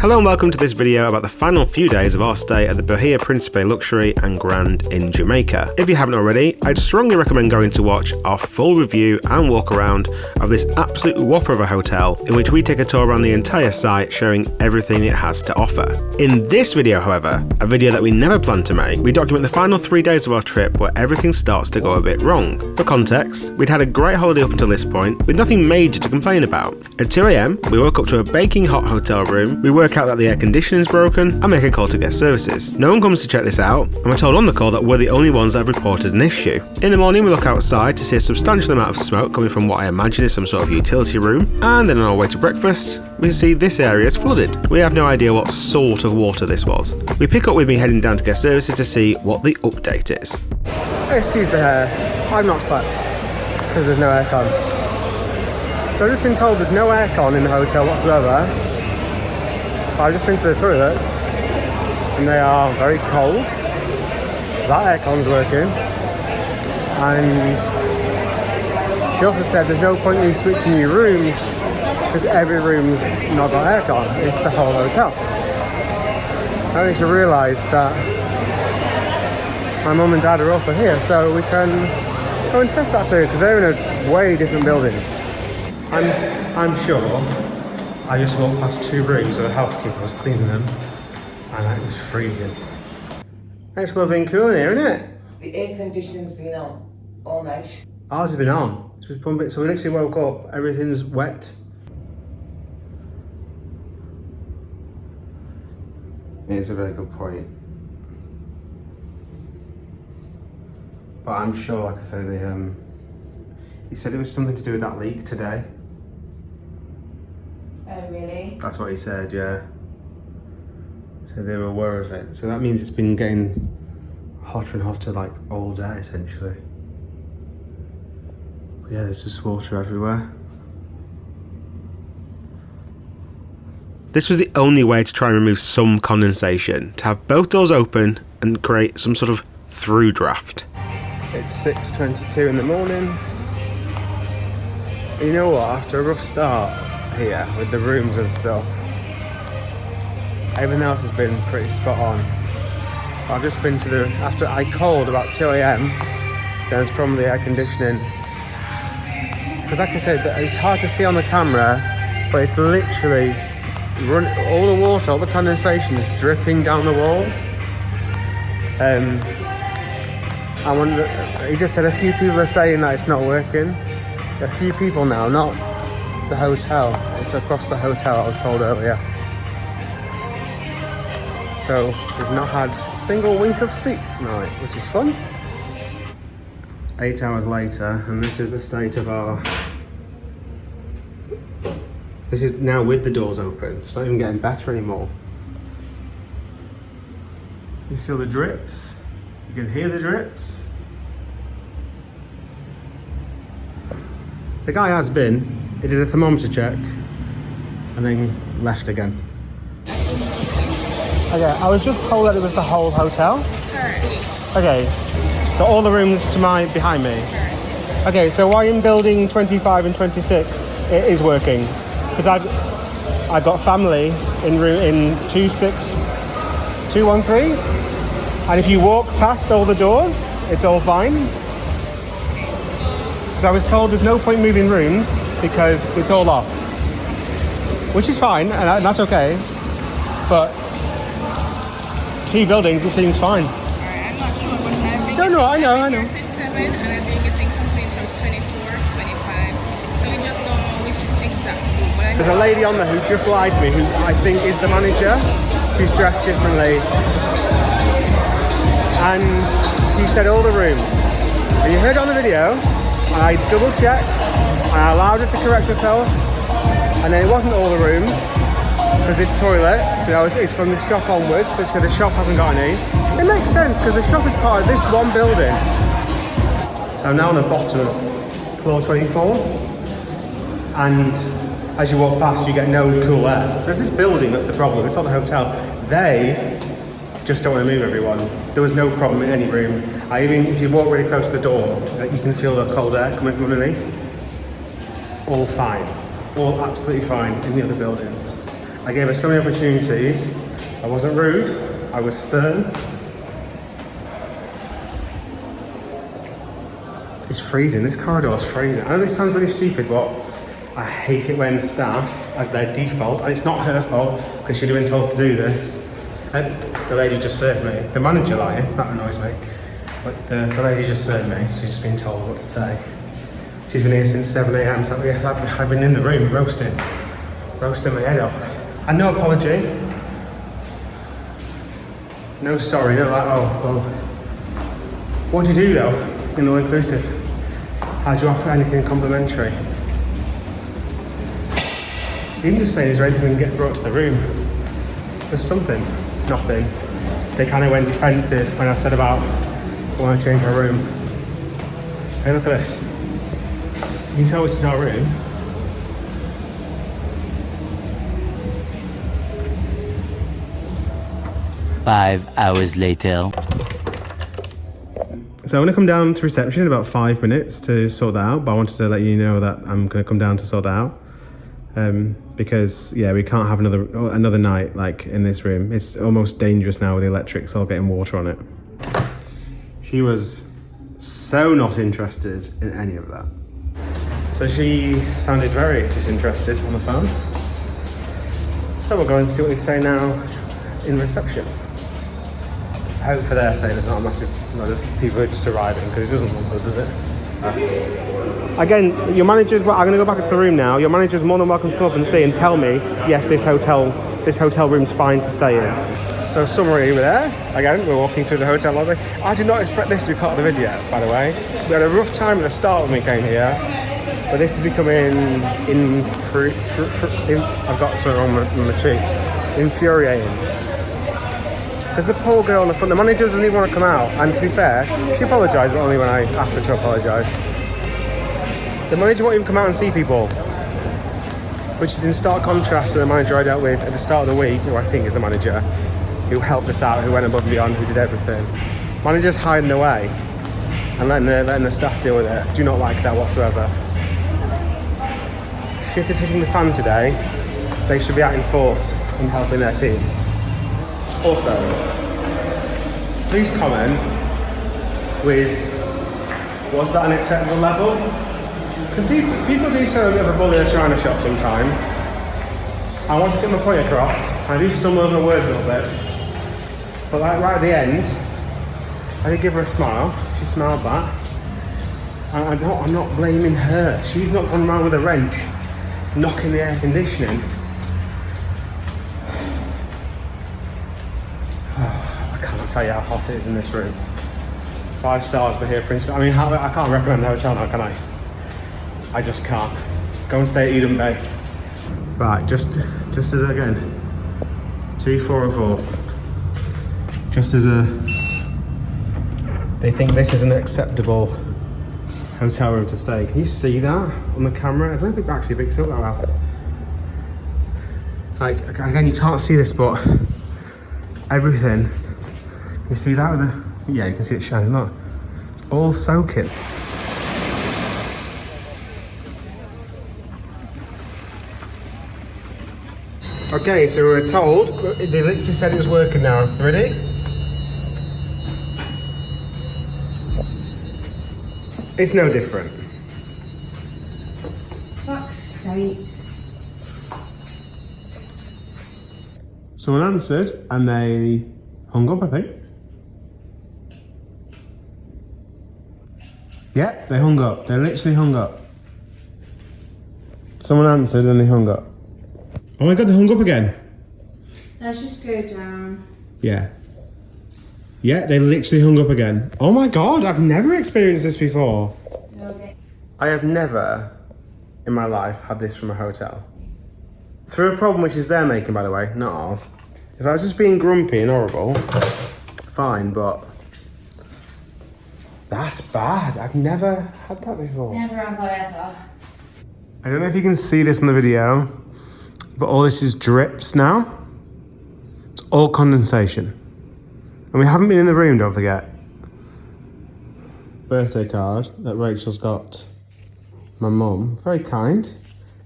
Hello and welcome to this video about the final few days of our stay at the Bahia Principe Luxury and Grand in Jamaica. If you haven't already, I'd strongly recommend going to watch our full review and walk around of this absolute whopper of a hotel, in which we take a tour around the entire site showing everything it has to offer. In this video, however, a video that we never planned to make, we document the final 3 days of our trip where everything starts to go a bit wrong. For context, we'd had a great holiday up until this point with nothing major to complain about. At 2 AM, we woke up to a baking hot hotel room, we work out that the air conditioning's broken, and make a call to guest services. No one comes to check this out, and we're told on the call that we're the only ones that have reported an issue. In the morning, we look outside to see a substantial amount of smoke coming from what I imagine is some sort of utility room, and then on our way to breakfast, we see this area is flooded. We have no idea what sort of water this was. We pick up with me heading down to guest services to see what the update is. Excuse the hair, I've not slept because there's no aircon. So I've just been told there's no aircon in the hotel whatsoever. But I've just been to the toilets and they are very cold. So that aircon's working. And she also said there's no point in switching your rooms because every room's not got aircon. It's the whole hotel. I need to realise that my mum and dad are also here, so we can go and test that theory because they're in a way different building. I'm sure I just walked past 2 rooms where the housekeeper was cleaning them and it was freezing. It's lovely and cool in here, isn't it? The air conditioning's been on all night. Ours has been on. So we literally woke up, everything's wet. It's a very good point. But I'm sure, like I said, he said it was something to do with that leak today. Oh, really? That's what he said, yeah. So they were aware of it. So that means it's been getting hotter and hotter like all day, essentially. But yeah, there's just water everywhere. This was the only way to try and remove some condensation, to have both doors open and create some sort of through draft. It's 6:22 in the morning. You know what, after a rough start here with the rooms and stuff, everything else has been pretty spot on. I've just been to after I called about 2 AM, so it's probably air conditioning. Because like I said, it's hard to see on the camera, but it's literally all the water, all the condensation is dripping down the walls. I wonder, he just said a few people are saying that it's not working. A few people now, not the hotel. It's across the hotel, I was told earlier. So we've not had a single wink of sleep tonight, which is fun. 8 hours later, and this is the state of our... This is now with the doors open. It's not even getting better anymore. You see all the drips? You can hear the drips. The guy has been, he did a thermometer check and then left again. Okay, I was just told that it was the whole hotel. Correct. Okay, so all the rooms behind me. Correct. Okay, so why in building 25 and 26 it is working? Because I've got family in 26213, and if you walk past all the doors, it's all fine. Because I was told there's no point moving rooms because it's all off, which is fine, and that's okay. But 2 buildings, it seems fine. Alright, I'm not sure what time. No, I know. Yours is 7, and I think it's incomplete from 24, 25. So we just don't know which exact room. But There's a lady on there who just lied to me, who I think is the manager. She's dressed differently. And she said all the rooms. And you heard on the video, and I double checked, and I allowed her to correct herself. And then it wasn't all the rooms, because this toilet, so it's from the shop onwards, so the shop hasn't got any. It makes sense, because the shop is part of this one building. So I'm now on the bottom of floor 24. And as you walk past, you get no cool air. So it's this building that's the problem, it's not the hotel. They just don't want to move everyone. There was no problem in any room. Even if you walk really close to the door, you can feel the cold air coming from underneath. All fine. All absolutely fine in the other buildings. I gave her so many opportunities. I wasn't rude, I was stern. It's freezing, this corridor is freezing. I know this sounds really stupid, but I hate it when staff, as their default, and it's not her fault, because she'd have been told to do this. The lady just served me. The manager lying, that annoys me. But the lady just served me, she's just been told what to say. She's been here since 7 a.m, so yes, I've been in the room roasting my head off. And no apology. No sorry, no like, oh, well. What'd you do though, in all inclusive? How'd you offer anything complimentary? Even just saying, is there anything we can get brought to the room? There's something, nothing. They kind of went defensive when I said about, I want to change my room. Hey, look at this. You can tell which is our room. Five hours later. So I'm going to come down to reception in about 5 minutes to sort that out, but I wanted to let you know that I'm going to come down to sort that out. Because yeah, we can't have another night like in this room. It's almost dangerous now with the electrics all getting water on it. She was so not interested in any of that. So she sounded very disinterested on the phone. So we'll go and see what they say now in reception. I hope for their sake there's not a massive load of people who are just arriving, because it doesn't look good, does it? Again, your manager's, I'm going to go back into the room now. Your manager's more than welcome to come up and see and tell me, yes, this hotel room's fine to stay in. So summary, we're there. Again, we're walking through the hotel lobby. I did not expect this to be part of the video, by the way. We had a rough time at the start when we came here, but this is becoming I've got something wrong with my cheek. Infuriating. Because the poor girl on the front, the manager doesn't even want to come out. And to be fair, she apologised, but only when I asked her to apologise. The manager won't even come out and see people, which is in stark contrast to the manager I dealt with at the start of the week, who I think is the manager, who helped us out, who went above and beyond, who did everything. Managers hiding away and letting the staff deal with it. Do not like that whatsoever. Shit is hitting the fan today. They should be out in force in helping their team. Also, please comment with, was that an acceptable level? Because people do sound a bit of a bully in a china shop sometimes. I want to get my point across. I do stumble over my words a little bit. But like right at the end, I did give her a smile. She smiled back. And I'm not blaming her. She's not gone around with a wrench, knocking the air conditioning. I tell you how hot it is in this room. 5 stars, Bahia Principe. I mean, I can't recommend the hotel now, can I? I just can't. Go and stay at Eden Bay. Right, just as again, 2404. Just as they think this is an acceptable hotel room to stay. Can you see that on the camera? I don't know if it actually picks up that well. Like, again, you can't see this, but everything. You see that with the, yeah, you can see it shining, look. It's all soaking. Okay, so we were told, they literally said it was working now. Ready? It's no different. Fuck's sake. Someone answered and they hung up, I think. Yeah, they hung up. They literally hung up. Someone answered and they hung up. Oh my god, they hung up again. Let's just go down. Yeah. Yeah, they literally hung up again. Oh my god, I've never experienced this before. Okay. I have never in my life had this from a hotel. Through a problem which is their making, by the way, not ours. If I was just being grumpy and horrible, fine, but that's bad. I've never had that before. Never have I ever. I don't know if you can see this in the video, but all this is drips now. It's all condensation. And we haven't been in the room, don't forget. Birthday card that Rachel's got my mum. Very kind.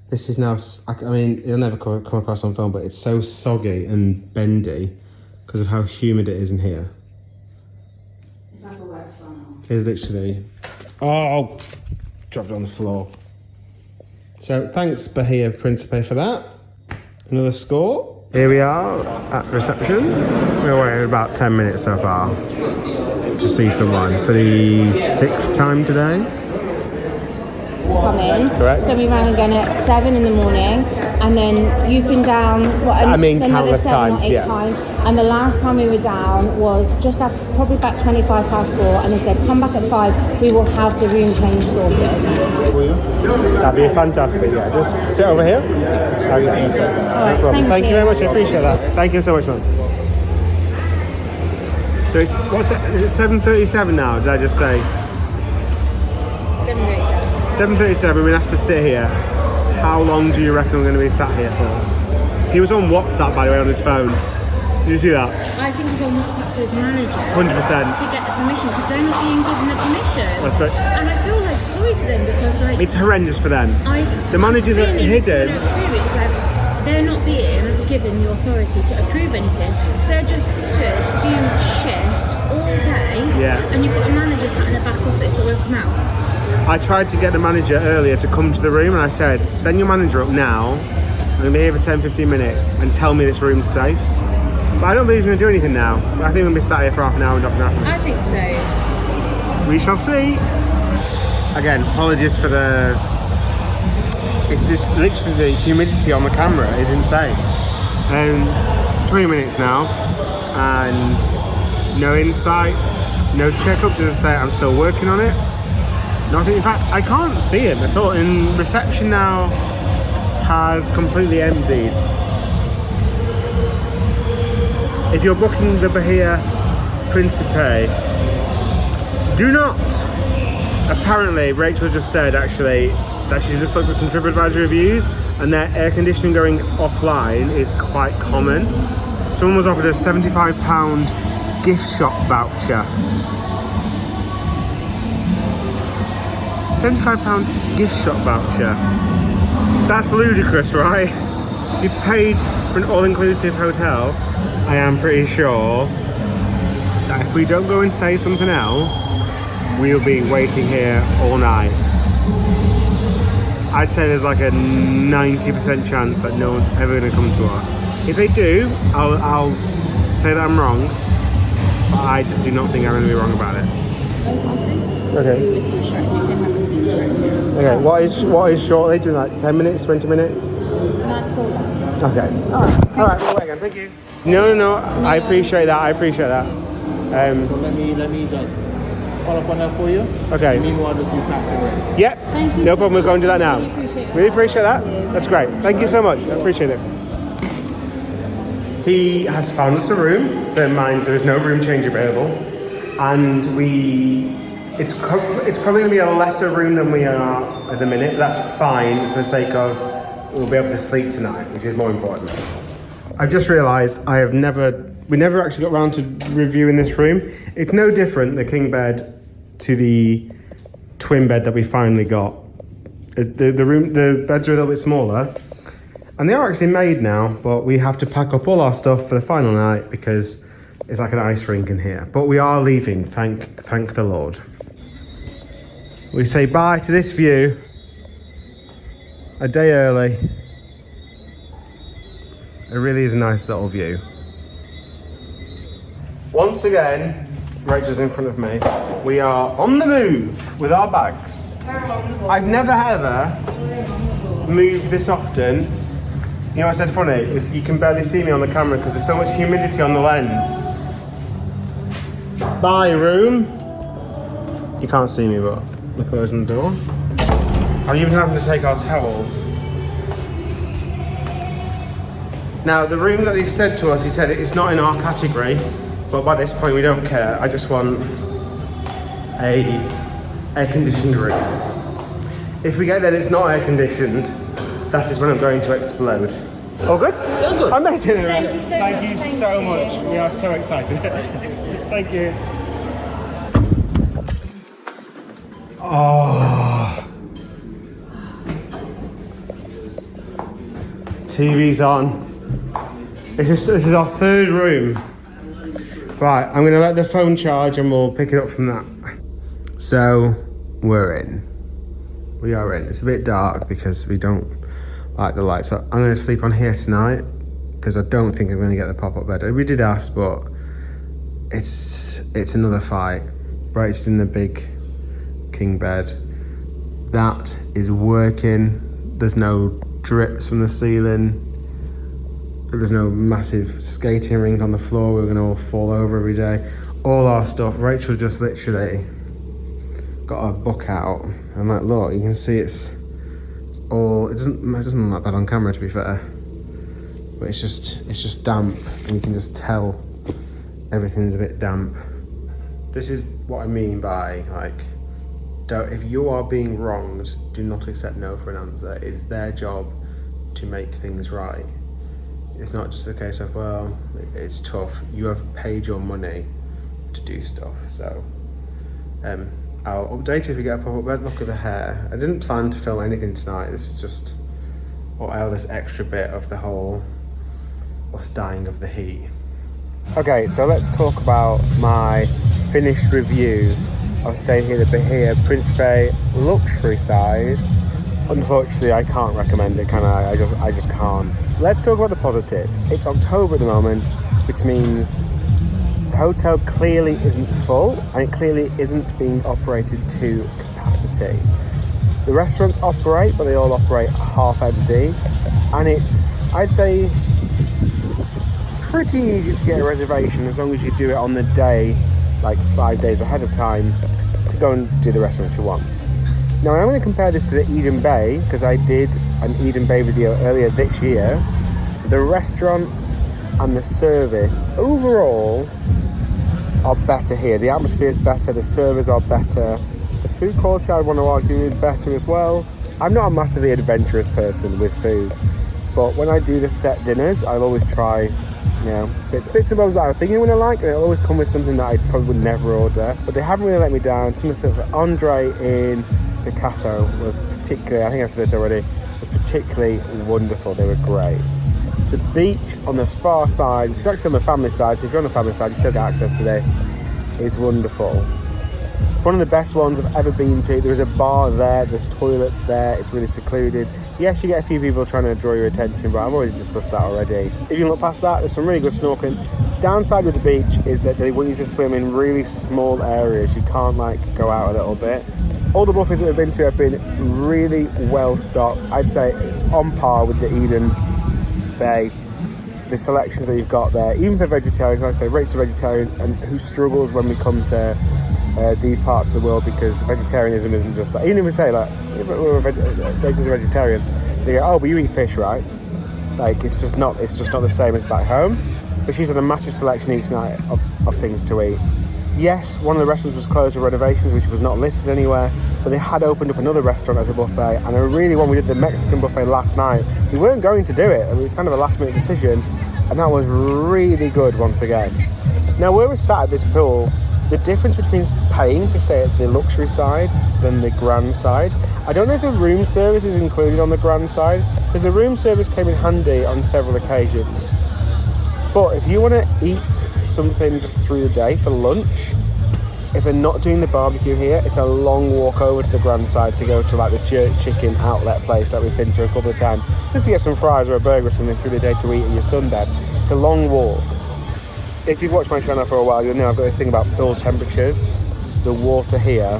This is now, I mean, it'll never come across on film, but it's so soggy and bendy because of how humid it is in here. It's like a wet funnel. It's literally, oh, dropped it on the floor. So thanks Bahia Principe for that. Another score. Here we are at reception. We're waiting about 10 minutes so far to see someone for the 6th time today. Come in. Correct. So we rang again at 7 in the morning, and then you've been down. Another countless 7 times, or 8 times. And the last time we were down was just after, probably about 25 past 4, and they said come back at 5. We will have the room change sorted. That'd be fantastic. Yeah, just sit over here. All right, Thank you very much. I appreciate that. Thank you so much, man. So it's is it 7:37 now? Did I just say 7:37. 7:37? We have to sit here. How long do you reckon we're going to be sat here for? He was on WhatsApp, by the way, on his phone. Did you see that? I think he's on WhatsApp to his manager 100%. to get the permission, because they're not being given the permission. That's right. And I feel like sorry for them, because like It's horrendous for them. The managers are I've been in hidden. similar experience where they're not being given the authority to approve anything, so they're just stood doing shit all day. Yeah. And you've got a manager sat in the back office that will come out. I tried to get the manager earlier to come to the room, and I said, send your manager up now. I'm going to be here for 10-15 minutes and tell me this room's safe. But I don't believe he's going to do anything now. I think we're going to be sat here for half an hour and nothing happens. I think so. We shall see. Again, apologies for the... It's just literally the humidity on the camera is insane. 20 minutes now and no insight, no checkup, just to say I'm still working on it. Nothing. In fact, I can't see him at all. And reception now has completely emptied. If you're booking the Bahia Principe, do not. Apparently, Rachel just said actually that she's just looked at some TripAdvisor reviews, and their air conditioning going offline is quite common. Someone was offered a £75 gift shop voucher. £75 gift shop voucher. That's ludicrous, right? You've paid for an all-inclusive hotel. I am pretty sure that if we don't go and say something else, we'll be waiting here all night. I'd say there's like a 90% chance that no one's ever going to come to us. If they do, I'll say that I'm wrong, but I just do not think I'm going to be wrong about it. Okay. Okay, what is shortly? Do like 10 minutes, 20 minutes? Not so long. Okay. Alright, we'll wait again, thank you. No, I appreciate that, So let me just follow up on that for you. Okay. Meanwhile, just be packed and ready. Yep, Thank you no so problem, we'll go and do that now. Really appreciate that. Really appreciate that. Thank you. That's great. Thank you so much. I appreciate it. He has found us a room. Bear in mind, there is no room change available. And it's probably going to be a lesser room than we are at the minute. That's fine for the sake of we'll be able to sleep tonight, which is more important. I've just realised we never actually got around to reviewing this room. It's no different, the king bed, to the twin bed that we finally got. The beds are a little bit smaller, and they are actually made now, but we have to pack up all our stuff for the final night because it's like an ice rink in here. But we are leaving, thank the Lord. We say bye to this view a day early. It really is a nice little view. Once again, Rachel's in front of me. We are on the move with our bags. I've never ever moved this often. You know what's so funny is you can barely see me on the camera because there's so much humidity on the lens. Bye, room. You can't see me, but we're closing the door. I'm even having to take our towels. Now, the room that they've said to us, he said it's not in our category, but by this point we don't care. I just want a air-conditioned room. If we get that it's not air-conditioned, that is when I'm going to explode. All good? Yeah, good. Amazing. Thank you so much. Thank you so much. We are so excited. Thank you. Oh. TV's on. This is our third room. Right, I'm gonna let the phone charge and we'll pick it up from that. So, we're in. We are in. It's a bit dark because we don't like the lights. So I'm gonna sleep on here tonight because I don't think I'm gonna get the pop-up bed. We did ask, but it's another fight. Rachel's in the big king bed. That is working. There's no drips from the ceiling. There's no massive skating rink on the floor. We're gonna all fall over every day. All our stuff. Rachel just literally got her book out and like, look, you can see it's all. It doesn't look that bad on camera, to be fair. But it's just damp, and you can just tell everything's a bit damp. This is what I mean by like, if you are being wronged, do not accept no for an answer. It's their job to make things right. It's not just a case of, well, it's tough. You have paid your money to do stuff. So I'll update if we get a pop-up bed. Look at the hair. I didn't plan to film anything tonight. This is just this extra bit of the whole us dying of the heat. Okay, so let's talk about my finished review of staying here at the Bahia Principe Luxury side. Unfortunately, I can't recommend it, can I? I just can't. Let's talk about the positives. It's October at the moment, which means the hotel clearly isn't full, and it clearly isn't being operated to capacity. The restaurants operate, but they all operate half empty, and it's, I'd say, pretty easy to get a reservation as long as you do it on the day, like 5 days ahead of time, to go and do the restaurants you want. Now I'm going to compare this to the Eden Bay, because I did an Eden Bay video earlier this year. The restaurants and the service overall are better here. The atmosphere is better, the servers are better, the food quality, I want to argue, is better as well. I'm not a massively adventurous person with food, but when I do the set dinners, I'll always try, bits and bobs that I'm thinking I'm going to like, and it'll always come with something that I probably would never order. But they haven't really let me down. Some of the stuff, Andre in Picasso was particularly, I think I've said this already, was particularly wonderful. They were great. The beach on the far side, which is actually on the family side, so if you're on the family side you still get access to this, is wonderful. It's one of the best ones I've ever been to. There is a bar there, there's toilets there, it's really secluded. Yes, you get a few people trying to draw your attention, but I've already discussed that already. If you look past that, there's some really good snorkeling. Downside with the beach is that they want you to swim in really small areas. You can't go out a little bit. All the buffets that we've been to have been really well stocked. I'd say on par with the Eden Bay. The selections that you've got there, even for vegetarians, like I say, Rachel's a vegetarian and who struggles when we come to these parts of the world, because vegetarianism isn't just like, even if we say they're just a vegetarian, they go, oh, but you eat fish, right? It's just not the same as back home. But she's had a massive selection each night of things to eat. Yes, one of the restaurants was closed for renovations, which was not listed anywhere, but they had opened up another restaurant as a buffet, and when we did the Mexican buffet last night, we weren't going to do it. I mean, it's kind of a last minute decision, and that was really good once again. Now, where we're sat at this pool, the difference between paying to stay at the luxury side than the grand side, I don't know if the room service is included on the grand side, because the room service came in handy on several occasions. But if you want to eat something just through the day for lunch, if they're not doing the barbecue here, it's a long walk over to the grand side to go to the jerk chicken outlet place that we've been to a couple of times, just to get some fries or a burger or something through the day to eat in your sunbed. It's a long walk. If you've watched my channel for a while, you'll know I've got this thing about pool temperatures. The water here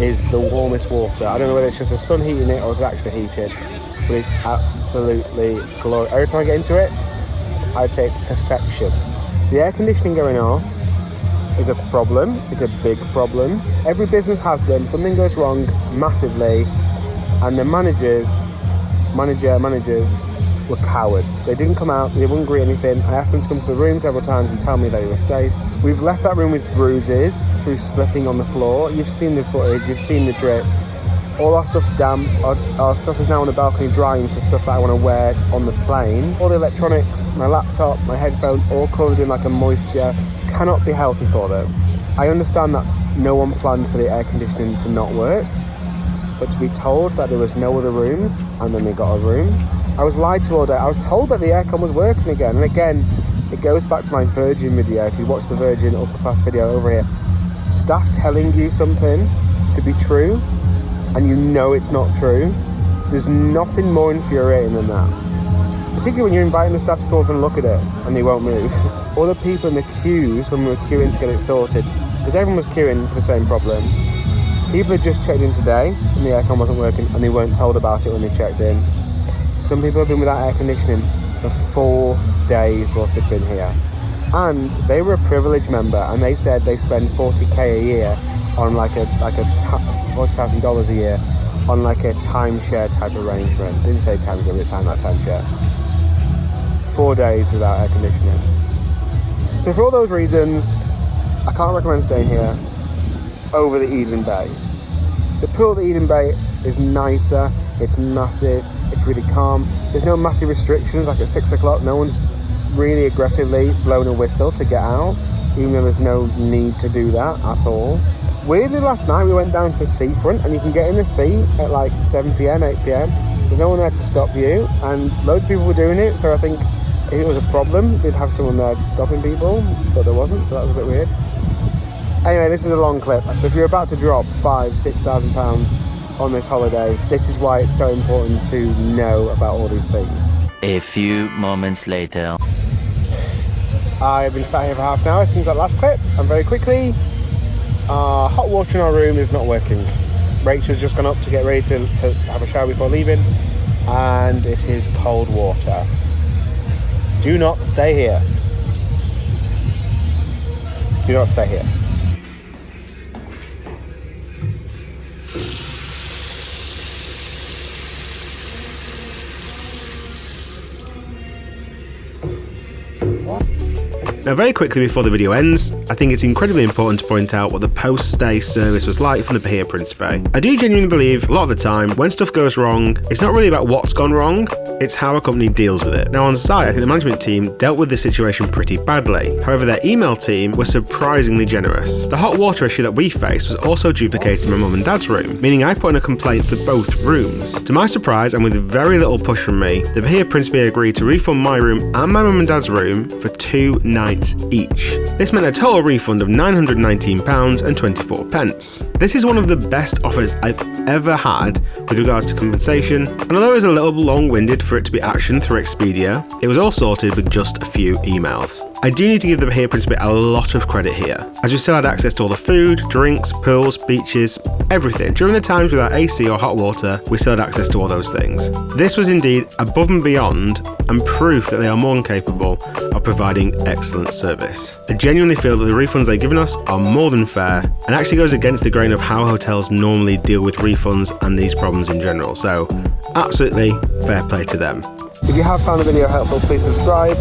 is the warmest water. I don't know whether it's just the sun heating it or it's actually heated, but it's absolutely glorious. Every time I get into it, I'd say it's perfection. The air conditioning going off is a problem. It's a big problem. Every business has them. Something goes wrong massively, and the managers were cowards. They didn't come out. They wouldn't greet anything. I asked them to come to the room several times and tell me they were safe. We've left that room with bruises through slipping on the floor. You've seen the footage. You've seen the drips. All our stuff's damp. Our stuff is now on the balcony drying for stuff that I want to wear on the plane. All the electronics, my laptop, my headphones, all covered in a moisture. Cannot be healthy for them. I understand that no one planned for the air conditioning to not work, but to be told that there was no other rooms and then they got a room, I was lied to all day. I was told that the aircon was working again. And again, it goes back to my Virgin video. If you watch the Virgin upper class video over here, staff telling you something to be true and you know it's not true, there's nothing more infuriating than that. Particularly when you're inviting the staff to come up and look at it and they won't move. All the people in the queues when we were queuing to get it sorted, because everyone was queuing for the same problem. People had just checked in today and the aircon wasn't working and they weren't told about it when they checked in. Some people have been without air conditioning for 4 days whilst they've been here. And they were a privileged member and they said they spend $40,000 a year on $40,000 a year on like a timeshare type arrangement. Didn't say timeshare, but it sounded like timeshare. 4 days without air conditioning. So for all those reasons, I can't recommend staying here over the Eden Bay. The pool at the Eden Bay is nicer, it's massive, it's really calm. There's no massive restrictions, like at 6 o'clock, no one's really aggressively blowing a whistle to get out, even though there's no need to do that at all. Weirdly, last night we went down to the seafront and you can get in the sea at like 7 p.m, 8 p.m. There's no one there to stop you, and loads of people were doing it, so I think if it was a problem, they'd have someone there stopping people, but there wasn't, so that was a bit weird. Anyway, this is a long clip. If you're about to drop £5,000-6,000 on this holiday, this is why it's so important to know about all these things. A few moments later. I've been sat here for half an hour since that last clip, and very quickly, hot water in our room is not working. Rachel's just gone up to get ready to have a shower before leaving, and it is cold water. Do not stay here. Do not stay here. Now, very quickly before the video ends, I think it's incredibly important to point out what the post-stay service was like from the Bahia Principe. I do genuinely believe a lot of the time when stuff goes wrong, it's not really about what's gone wrong, it's how a company deals with it. Now on site, I think the management team dealt with this situation pretty badly. However, their email team was surprisingly generous. The hot water issue that we faced was also duplicated in my mum and dad's room, meaning I put in a complaint for both rooms. To my surprise, and with very little push from me, the Bahia Principe agreed to refund my room and my mum and dad's room for 2 nights each. This meant a total refund of £919.24. This is one of the best offers I've ever had with regards to compensation, and although it was a little long-winded for it to be actioned through Expedia, it was all sorted with just a few emails. I do need to give the Bahia Principe a lot of credit here, as we still had access to all the food, drinks, pools, beaches, everything. During the times without AC or hot water, we still had access to all those things. This was indeed above and beyond, and proof that they are more than capable of providing excellent service. I genuinely feel that the refunds they've given us are more than fair, and actually goes against the grain of how hotels normally deal with refunds and these problems in general, so absolutely fair play to them. If you have found the video helpful, please subscribe.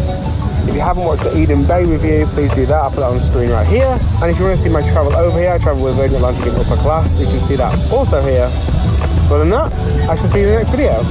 If you haven't watched the Eden Bay review, please do that. I'll put that on the screen right here. And if you want to see my travel over here, I travel with Virgin Atlantic in upper class, so you can see that also here. Other than that, I shall see you in the next video.